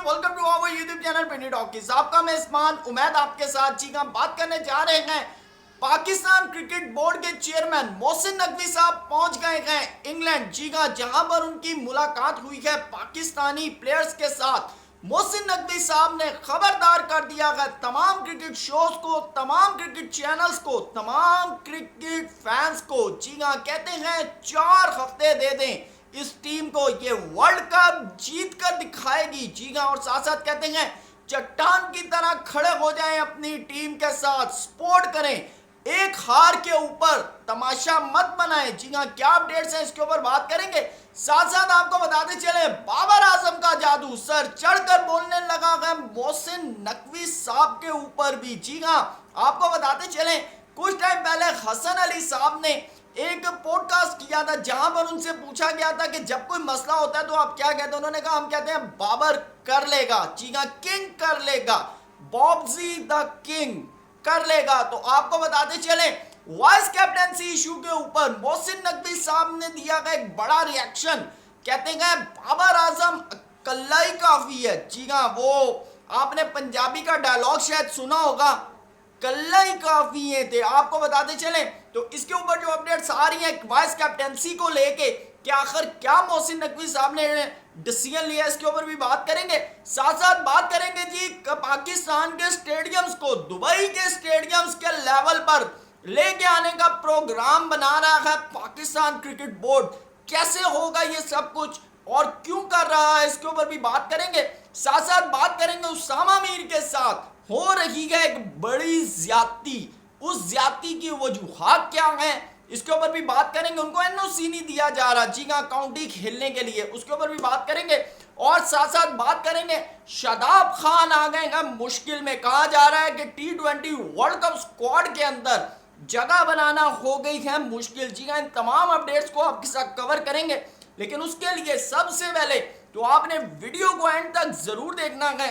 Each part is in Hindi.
Welcome to our YouTube channel Penny Talkies. आपका मेजबान उमैद आपके साथ जी हम बात करने जा रहे हैं। पाकिस्तान क्रिकेट बोर्ड के चेयरमैन मोहसिन नकवी साहब पहुंच गए हैं इंग्लैंड, जी हाँ, जहां पर उनकी मुलाकात हुई है पाकिस्तानी प्लेयर्स के साथ। मोहसिन नकवी साहब ने खबरदार कर दिया है तमाम क्रिकेट शोज को, तमाम क्रिकेट चैनल्स को, तमाम क्रिकेट फैंस को, जी हाँ, कहते हैं 4 हफ्ते दे दें इस टीम को, ये वर्ल्ड कप जीत कर दिखाएगी, जी हाँ। और साथ साथ कहते हैं चट्टान की तरह खड़े हो जाएं अपनी टीम के साथ, सपोर्ट करें, एक हार के ऊपर तमाशा मत बनाएं, जी हाँ। क्या अपडेट्स हैं इसके ऊपर बात करेंगे। साथ साथ आपको बताते चले बाबर आजम का जादू सर चढ़कर बोलने लगा है मोहसिन नकवी साहब के ऊपर भी, जी हाँ। आपको बताते चले कुछ टाइम पहले हसन अली साहब ने एक पॉडकास्ट किया था जहां पर उनसे पूछा गया था कि जब कोई मसला होता है तो आप क्या कहते हैं। उन्होंने कहा हम कहते हैं बाबर कर लेगा, जी हाँ, किंग कर लेगा, बॉब्जी द किंग कर लेगा। तो आपको बताते चले वाइस कैप्टनसी इशू के ऊपर मोहसिन नकवी साहब ने दिया गया एक बड़ा रिएक्शन। कहते हैं बाबर आजम कल्ला ही काफी है, जी हाँ। वो आपने पंजाबी का डायलॉग शायद सुना होगा, कल्ला ही काफी है थे। आपको बताते चले तो इसके ऊपर जो अपडेट्स आ रही हैं वाइस कैप्टनसी को लेके कि आखिर क्या मोहसिन नकवी साहब ने डिसीजन लिया, इसके ऊपर भी बात करेंगे। साथ साथ बात करेंगे जी पाकिस्तान के स्टेडियम्स को दुबई के स्टेडियम्स के लेवल पर लेके आने का प्रोग्राम बना रहा है पाकिस्तान क्रिकेट बोर्ड। कैसे होगा ये सब कुछ और क्यों कर रहा है, इसके ऊपर भी बात करेंगे। साथ साथ बात करेंगे उसामा मीर के साथ हो रही है एक बड़ी ज्यादती, उस ज्यादती की वजूहात क्या है इसके ऊपर भी बात करेंगे। उनको एनओसी नहीं दिया जा रहा, जी हाँ, काउंटी खेलने के लिए, उसके ऊपर भी बात करेंगे। और साथ साथ बात करेंगे शादाब खान आ गए हैं मुश्किल में। कहा जा रहा है कि T20 वर्ल्ड कप स्क्वाड के अंदर जगह बनाना हो गई है मुश्किल, जी हाँ। इन तमाम अपडेट्स को आपके साथ कवर करेंगे, लेकिन उसके लिए सबसे पहले तो आपने वीडियो को एंड तक जरूर देखना है।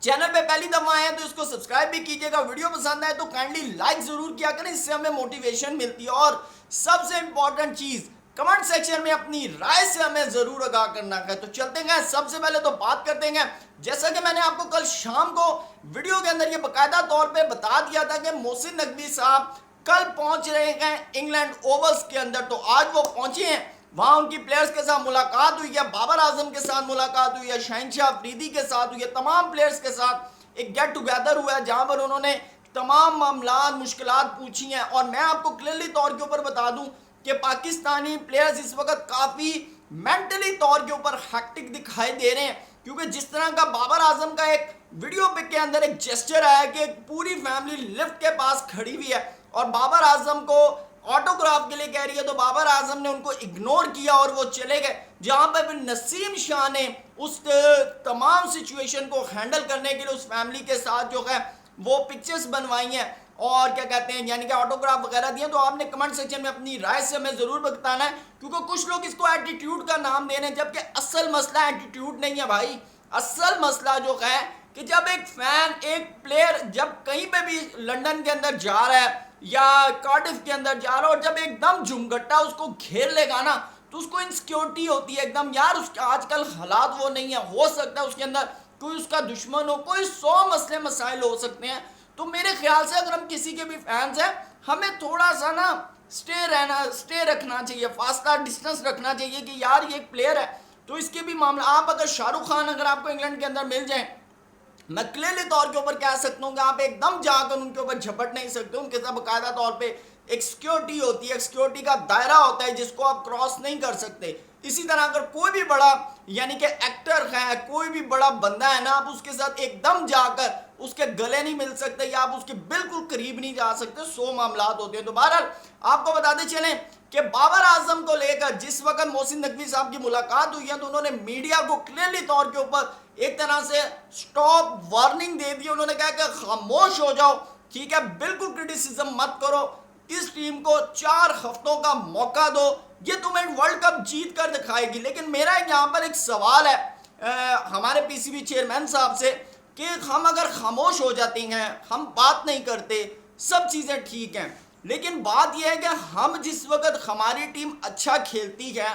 चैनल पे पहली दफा आए तो इसको सब्सक्राइब भी कीजिएगा, वीडियो पसंद आए तो काइंडली लाइक जरूर किया करें, इससे हमें मोटिवेशन मिलती है। और सबसे इंपॉर्टेंट चीज कमेंट सेक्शन में अपनी राय से हमें जरूर आगाह करना है। तो चलते हैं, सबसे पहले तो बात करते हैं, जैसा कि मैंने आपको कल शाम को वीडियो के अंदर ये बाकायदा तौर पर बता दिया था कि मोहसिन नकवी साहब कल पहुंच रहे हैं इंग्लैंड ओवल्स के अंदर। तो आज वो पहुंचे हैं, वहां उनकी प्लेयर्स के साथ मुलाकात हुई है, बाबर आजम के साथ मुलाकात हुई है, शहनशाह अफरीदी के साथ हुई है, तमाम प्लेयर्स के साथ एक गेट टुगेदर हुआ है जहां पर उन्होंने तमाम मामलात मुश्किलात पूछी हैं। और मैं आपको क्लियरली तौर के ऊपर बता दूं कि पाकिस्तानी प्लेयर्स इस वक्त काफ़ी मेंटली तौर के ऊपर हैक्टिक दिखाई दे रहे हैं, क्योंकि जिस तरह का बाबर आजम का एक वीडियो पिक के अंदर एक जेस्चर आया कि एक पूरी फैमिली लिफ्ट के पास खड़ी हुई है और बाबर आजम को ऑटोग्राफ के लिए कह रही है, तो बाबर आजम ने उनको इग्नोर किया और वो चले गए। जहां पर फिर नसीम शाह ने उस तमाम सिचुएशन को हैंडल करने के लिए उस फैमिली के साथ जो है वो पिक्चर्स बनवाई हैं और क्या कहते हैं यानी कि ऑटोग्राफ वगैरह दिए। तो आपने कमेंट सेक्शन में अपनी राय से हमें जरूर बताना है, क्योंकि कुछ लोग इसको एटीट्यूड का नाम दे रहे हैं, जबकि असल मसला एटीट्यूड नहीं है भाई। असल मसला जो है कि जब एक फैन, एक प्लेयर जब कहीं पे भी लंदन के अंदर जा रहा है या कार्डिफ के अंदर जा रहा है और जब एकदम झुमगट्टा उसको घेर लेगा ना, तो उसको इनसिक्योरिटी होती है एकदम, यार उसके आजकल हालात वो नहीं है, हो सकता है उसके अंदर कोई उसका दुश्मन हो, कोई 100 मसले मसाइल हो सकते हैं। तो मेरे ख्याल से अगर हम किसी के भी फैंस हैं, हमें थोड़ा सा ना स्टे रखना चाहिए, फासला डिस्टेंस रखना चाहिए कि यार ये एक प्लेयर है तो इसके भी मामला। आप अगर शाहरुख खान अगर आपको इंग्लैंड के अंदर मिल जाए, मैं क्लियरली तौर के ऊपर कह सकता हूँ कि आप एकदम जाकर उनके ऊपर झपट नहीं सकते, उनके साथ बाकायदा तौर पे एक सिक्योरिटी होती है, एक सिक्योरिटी का दायरा होता है जिसको आप क्रॉस नहीं कर सकते। इसी तरह अगर कोई भी बड़ा यानी कि एक्टर है, कोई भी बड़ा बंदा है ना, आप उसके साथ एकदम जाकर उसके गले नहीं मिल सकते या आप उसके बिल्कुल करीब नहीं जा सकते, 100 मामलात होते हैं। तो बहरहाल आपको बताते चलें कि बाबर आजम को लेकर जिस वक्त मोहसिन नकवी साहब की मुलाकात हुई है तो उन्होंने मीडिया को क्लियरली तौर के ऊपर एक तरह से स्टॉप वार्निंग दे दी। उन्होंने कहा कि खामोश हो जाओ, ठीक है, बिल्कुल क्रिटिसिज्म मत करो, इस टीम को 4 हफ्तों का मौका दो, ये तुम्हें वर्ल्ड कप जीत कर दिखाएगी। लेकिन मेरा यहाँ पर एक सवाल है हमारे पीसीबी चेयरमैन साहब से कि हम अगर खामोश हो जाते हैं, हम बात नहीं करते, सब चीज़ें ठीक हैं, लेकिन बात यह है कि हम जिस वक्त हमारी टीम अच्छा खेलती है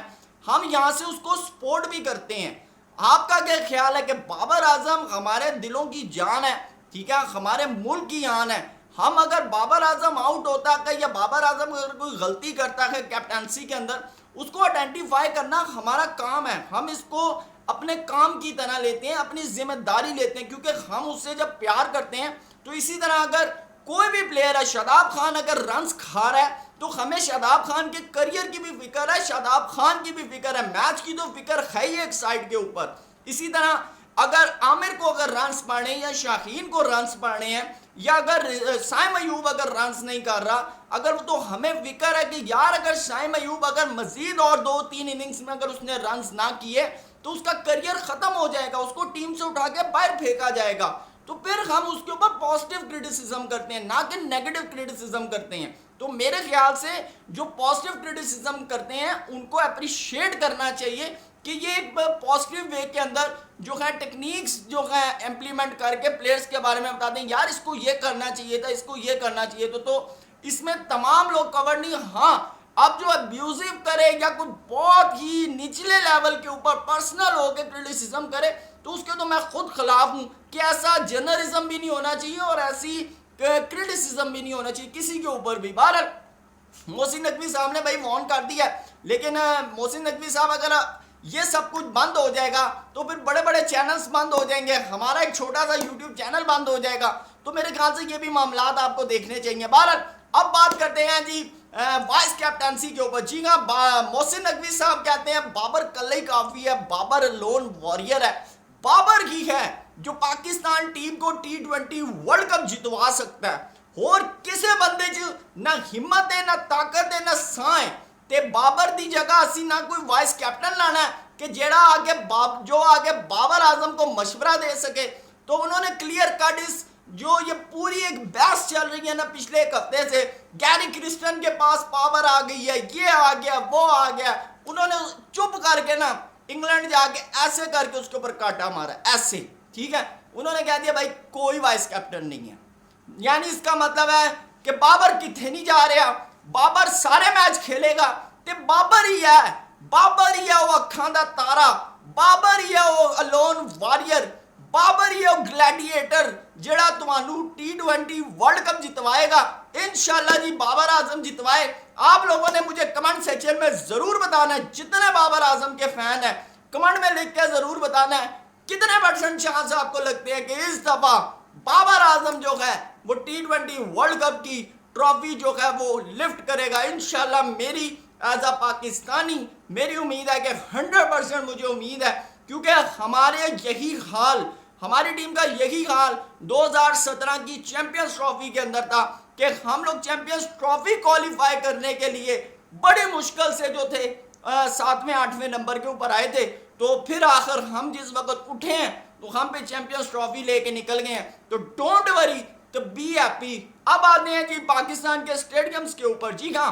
हम यहाँ से उसको सपोर्ट भी करते हैं आपका क्या ख्याल है कि बाबर आजम हमारे दिलों की जान है, ठीक है, हमारे मुल्क की जान है। हम अगर बाबर आजम आउट होता है या बाबर आजम अगर कोई गलती करता है कैप्टनसी के अंदर, उसको आइडेंटिफाई करना हमारा काम है। हम इसको अपने काम की तरह लेते हैं, अपनी जिम्मेदारी लेते हैं, क्योंकि हम उससे जब प्यार करते हैं तो इसी तरह अगर कोई भी प्लेयर है, शादाब खान अगर रन्स खा रहा है तो हमें शादाब खान के करियर की भी फिक्र है, शादाब खान की भी फिक्र है, मैच की तो फिक्र है ही एक साइड के ऊपर। इसी तरह अगर आमिर को अगर रन्स पड़ने या शाहीन को रन्स पड़ने हैं, या अगर साइम अयूब अगर रन्स नहीं कर रहा, अगर तो हमें फिक्र है कि यार अगर साइम अयूब अगर मजीद और 2-3 इनिंग्स में अगर उसने रन्स ना किए तो उसका करियर खत्म हो जाएगा, उसको टीम से उठा के बाहर फेंका जाएगा। तो फिर हम उसके ऊपर पॉजिटिव क्रिटिसिज्म करते हैं, ना कि नेगेटिव क्रिटिसिज्म करते हैं। तो मेरे ख्याल से जो पॉजिटिव क्रिटिसिज्म करते हैं उनको अप्रिशिएट करना चाहिए कि ये एक पॉजिटिव वे के अंदर जो है टेक्निक्स जो है इम्प्लीमेंट करके प्लेयर्स के बारे में बताते हैं, यार इसको ये करना चाहिए था, इसको ये करना चाहिए तो इसमें तमाम लोग कवर नहीं। हाँ, अब जो अब्यूजिव करे या कोई बहुत ही निचले लेवल के ऊपर पर्सनल होकर क्रिटिसिज्म करे तो उसके तो मैं खुद खिलाफ हूँ कि ऐसा जर्नलिज्म भी नहीं होना चाहिए और ऐसी क्रिटिसिज्म भी नहीं होना चाहिए किसी के ऊपर भी। बहरहाल मोहसिन नकवी साहब ने भाई वार्न कर दिया, लेकिन मोहसिन नकवी साहब अगर ये सब कुछ बंद हो जाएगा तो फिर बड़े बड़े चैनल्स बंद हो जाएंगे, हमारा एक छोटा सा यूट्यूब चैनल बंद हो जाएगा। तो मेरे ख्याल से ये भी मामलात आपको देखने चाहिए। बहरहाल अब बात करते हैं जी वाइस कैप्टनसी के ऊपर। जी हाँ, मोहसिन नकवी साहब कहते हैं बाबर कल ही काफी है, बाबर लोन वॉरियर है। बाबर ही है जो पाकिस्तान टीम को T20 वर्ल्ड कप जितवा सकता है और किसी बंदे च ना हिम्मत है, ना ताकत है, ना सां है ते बाबर दी जगह असी ना कोई वाइस कैप्टन लाना है कि जेड़ा आगे बाबर आजम को मशवरा दे सके। तो उन्होंने क्लियर कट इस जो ये पूरी एक बहस चल रही है ना पिछले एक हफ्ते से, गैरी क्रिस्टन के पास पावर आ गई है, ये आ गया वो आ गया, उन्होंने चुप करके ना इंग्लैंड जाके ऐसे करके उसके ऊपर काटा मारा ऐसे, ठीक है। उन्होंने कह दिया भाई कोई वाइस कैप्टन नहीं है, यानी इसका मतलब है कि बाबर कितने नहीं जा रहा, बाबर सारे मैच खेलेगा ते बाबर ही है, बाबर ही है वो अखां दा तारा, बाबर ही है वो अलोन वॉरियर, बाबर ही है वो ग्लैडिएटर जेड़ा तुहानू T20 वर्ल्ड कप जितवाएगा। इंशाल्लाह जी बाबर आजम जितवाए। आप लोगों ने मुझे कमेंट सेक्शन में जरूर बताना है, जितने बाबर आजम के फैन है कमेंट में लिख के जरूर बताना है कितने % चांस आपको लगते हैं कि इस दफा बाबर आजम जो है वो T20 वर्ल्ड कप की ट्रॉफी जो है वो लिफ्ट करेगा। इंशाल्लाह मेरी एज अ पाकिस्तानी मेरी उम्मीद है कि 100% मुझे उम्मीद है, क्योंकि हमारे यही हाल, हमारी टीम का यही हाल 2017 की चैंपियंस ट्रॉफी के अंदर था कि हम लोग चैंपियंस ट्रॉफी क्वालिफाई करने के लिए बड़ी मुश्किल से जो थे 7वें 8वें नंबर के ऊपर आए थे, तो फिर आखिर हम जिस वक्त उठे हैं तो हम पे चैंपियंस ट्रॉफी लेके निकल गए हैं। तो डोंट वरी, तो बी हैप्पी। अब आते हैं जी पाकिस्तान के स्टेडियम्स के ऊपर। जी हाँ,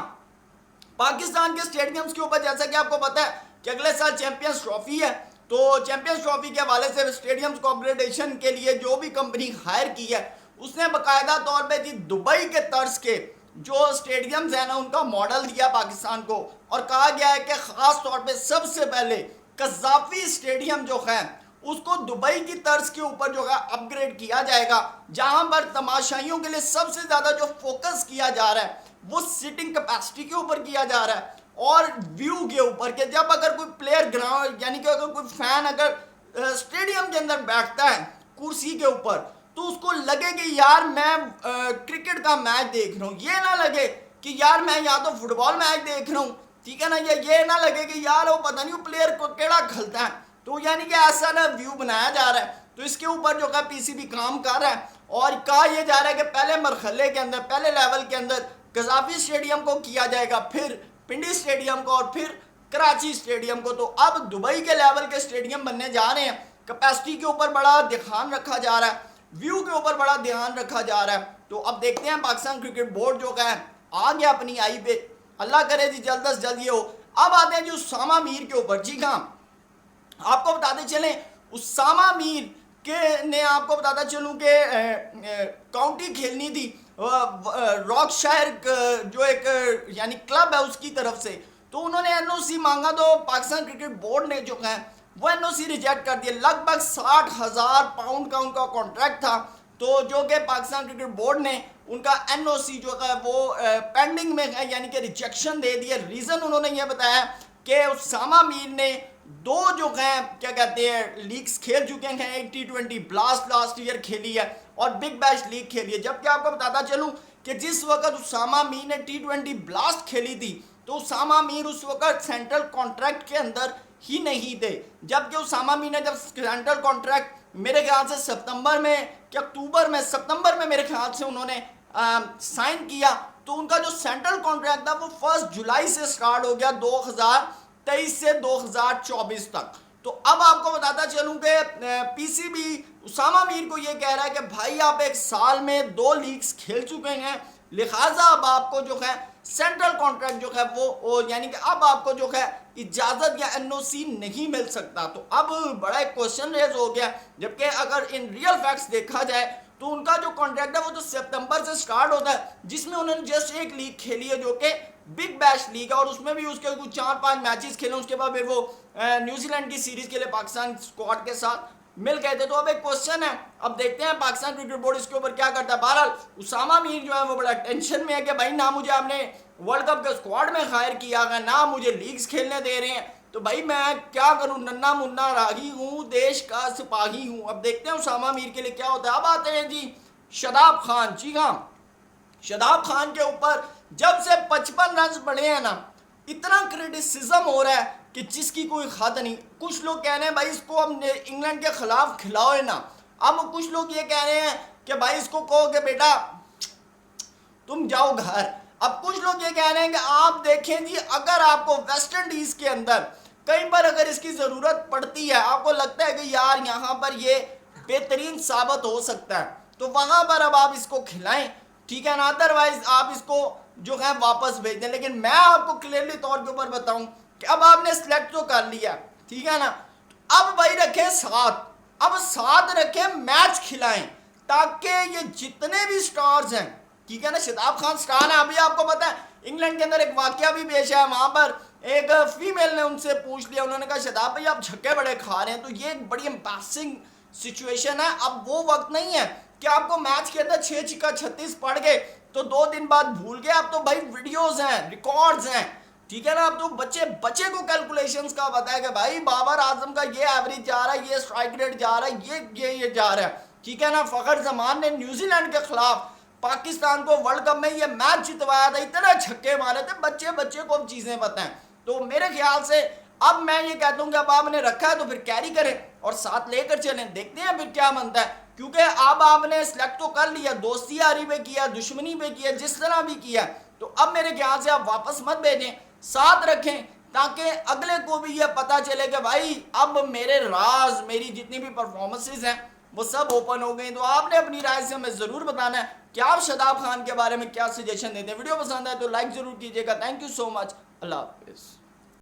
पाकिस्तान के स्टेडियम्स के ऊपर जैसा कि आपको पता है कि अगले साल चैंपियंस ट्रॉफी है, तो चैंपियंस ट्रॉफी के हवाले से स्टेडियम्स को अपग्रेडेशन के लिए जो भी कंपनी हायर की है उसने बाकायदा तौर पे जी दुबई के तर्ज के जो स्टेडियम्स है ना उनका मॉडल दिया पाकिस्तान को, और कहा गया है कि खास तौर पे सबसे पहले कज़ाफी स्टेडियम जो है उसको दुबई की तर्ज के ऊपर जो है अपग्रेड किया जाएगा, जहां पर तमाशाइयों के लिए सबसे ज़्यादा जो फोकस किया जा रहा है वो सीटिंग कैपेसिटी के ऊपर किया जा रहा है और व्यू के ऊपर के जब अगर कोई प्लेयर ग्राउंड यानी कि अगर कोई फैन अगर स्टेडियम के अंदर बैठता है कुर्सी के ऊपर तो उसको लगे कि यार मैं क्रिकेट का मैच देख रहा हूँ, ये ना लगे कि यार मैं या तो फुटबॉल मैच देख रहा हूँ, ठीक है ना, ये ना लगे कि यार वो पता नहीं वो प्लेयर को केड़ा खलता है। तो यानी कि ऐसा ना व्यू बनाया जा रहा है, तो इसके ऊपर जो है पीसीबी काम कर रहा है और कहा यह जा रहा है कि पहले मरहले के अंदर पहले लेवल के अंदर कज़ाफी स्टेडियम को किया जाएगा, फिर पिंडी स्टेडियम को और फिर कराची स्टेडियम को। तो अब दुबई के लेवल के स्टेडियम बनने जा रहे हैं, कैपेसिटी के ऊपर बड़ा ध्यान रखा जा रहा है, व्यू के ऊपर बड़ा ध्यान रखा जा रहा है। तो अब देखते हैं पाकिस्तान क्रिकेट बोर्ड जो है आ गया अपनी आई पे, अल्लाह करे जी जल्द से जल्द ये हो। अब आते हैं जी उसामा मीर के ऊपर। जी हाँ, आपको बताते चलें उसामा मीर के ने आपको बताता चलूँ कि काउंटी खेलनी थी रॉकशायर जो एक यानी क्लब है उसकी तरफ से, तो उन्होंने एनओसी मांगा तो पाकिस्तान क्रिकेट बोर्ड ने जो है वो एनओसी रिजेक्ट कर दिया। लगभग 60,000 पाउंड का उनका कॉन्ट्रैक्ट था, तो जो कि पाकिस्तान क्रिकेट बोर्ड ने उनका एनओसी जो है वो पेंडिंग में है, यानी कि रिजेक्शन दे दिया। रीज़न उन्होंने ये बताया कि उसामा मीर ने दो जो हैं क्या कहते हैं लीग्स खेल चुके हैं। एक T20 ब्लास्ट लास्ट ईयर खेली है और बिग बैश लीग खेली है। जबकि आपको बताता चलूं कि जिस वक्त उसामा मीर ने T20 ब्लास्ट खेली थी तो उसामा मीर उस वक्त सेंट्रल कॉन्ट्रैक्ट के अंदर ही नहीं थे। जबकि उसामा मीर ने जब सेंट्रल कॉन्ट्रैक्ट मेरे ख्याल से सितंबर में क्या अक्टूबर में, सितंबर में मेरे ख्याल से उन्होंने साइन किया, तो उनका जो सेंट्रल कॉन्ट्रैक्ट था वो 1 जुलाई से स्टार्ट हो गया 2023 से 2024 तक। तो अब आपको बताता चलूं कि पीसीबी उसामा मीर को ये कह रहा है कि भाई आप एक साल में 2 लीग्स खेल चुके हैं, लिहाजा अब आपको जो है सेंट्रल कॉन्ट्रैक्ट जो है वो यानी कि अब आपको जो है इजाज़त या एनओसी नहीं मिल सकता। तो अब बड़ा एक क्वेश्चन रेज हो गया। जबकि अगर इन रियल फैक्ट्स देखा जाए तो उनका जो कॉन्ट्रैक्ट है वो तो सितंबर से स्टार्ट होता है, जिसमें उन्होंने जस्ट एक लीग खेली है जो कि बिग बैश लीग है, और उसमें भी उसके कुछ 4-5 मैचेस खेले। उसके बाद फिर वो न्यूजीलैंड की सीरीज के लिए पाकिस्तान स्क्वाड के साथ मिल गए थे। तो अब एक क्वेश्चन है, अब देखते हैं पाकिस्तान क्रिकेट बोर्ड इसके ऊपर क्या करता है। बहरहाल उसामा मीर जो है वो बड़ा टेंशन में है कि भाई ना मुझे आपने वर्ल्ड कप के स्क्वाड में हायर किया है, ना मुझे लीग्स खेलने दे रहे हैं, तो भाई मैं क्या करूं, नन्ना मुन्ना राही हूं, देश का सिपाही हूं। अब देखते हैं उसामा मीर के लिए क्या होता है। अब आते हैं जी शादाब खान। जी हाँ, शादाब खान के ऊपर जब से 55 रन बढ़े हैं ना, इतना क्रिटिसिज्म हो रहा है कि जिसकी कोई हद नहीं। कुछ लोग कह रहे हैं भाई इसको अब इंग्लैंड के खिलाफ खिलाओ ना। अब कुछ लोग ये कह रहे हैं कि भाई इसको कहो कि बेटा तुम जाओ घर। अब कुछ लोग ये कह रहे हैं कि आप देखें जी, अगर आपको वेस्ट इंडीज के अंदर कहीं पर अगर इसकी ज़रूरत पड़ती है, आपको लगता है कि यार यहाँ पर ये बेहतरीन साबित हो सकता है, तो वहाँ पर अब आप इसको खिलाएं, ठीक है ना। अदरवाइज आप इसको जो है वापस भेज दें। लेकिन मैं आपको क्लियरली तौर के ऊपर बताऊं कि अब आपने सिलेक्ट तो कर लिया, ठीक है ना, तो अब भाई रखें 7, अब 7 रखें, मैच खिलाएं, ताकि ये जितने भी स्टार्स हैं, ठीक है ना, शादाब खान स्टार है। अभी आपको पता है इंग्लैंड के अंदर एक वाकया भी पेश है, वहां पर एक फीमेल ने उनसे पूछ लिया, उन्होंने कहा शादाब भाई आप छक्के बड़े खा रहे हैं। तो ये एक बड़ी एम्बैरसिंग सिचुएशन है। अब वो वक्त नहीं है कि आपको मैच के अंदर 6 छक्का 36 पड़ गए तो 2 दिन बाद भूल गए। अब तो भाई वीडियोस हैं, रिकॉर्ड्स हैं, ठीक है ना। अब तो बच्चे को कैलकुलेशंस का पता है कि भाई बाबर आजम का ये एवरेज जा रहा है, ये स्ट्राइक रेट जा रहा है, ये जा रहा है, ठीक है ना। फखर जमान ने न्यूजीलैंड के खिलाफ पाकिस्तान को वर्ल्ड कप में ये मैच जितवाया था, इतने छक्के मारे थे, बच्चे को अब चीजें पता हैं। तो मेरे ख्याल से अब मैं ये कहता हूँ कि अब आपने रखा है तो फिर कैरी करें और साथ लेकर चलें, देखते हैं फिर क्या बनता है। क्योंकि अब आपने सिलेक्ट तो कर लिया, दोस्ती यारी पे किया, दुश्मनी पे किया, जिस तरह भी किया, तो अब मेरे ख्याल से आप वापस मत भेजें, साथ रखें, ताकि अगले को भी ये पता चले कि भाई अब मेरे राज, मेरी जितनी भी परफॉर्मेंसेज हैं वो सब ओपन हो गई। तो आपने अपनी राय से हमें ज़रूर बताना है कि आप शादाब खान के बारे में क्या सजेशन देते हैं। वीडियो पसंद आए तो लाइक ज़रूर कीजिएगा। Thank you so much. अल्लाह हाफिज़।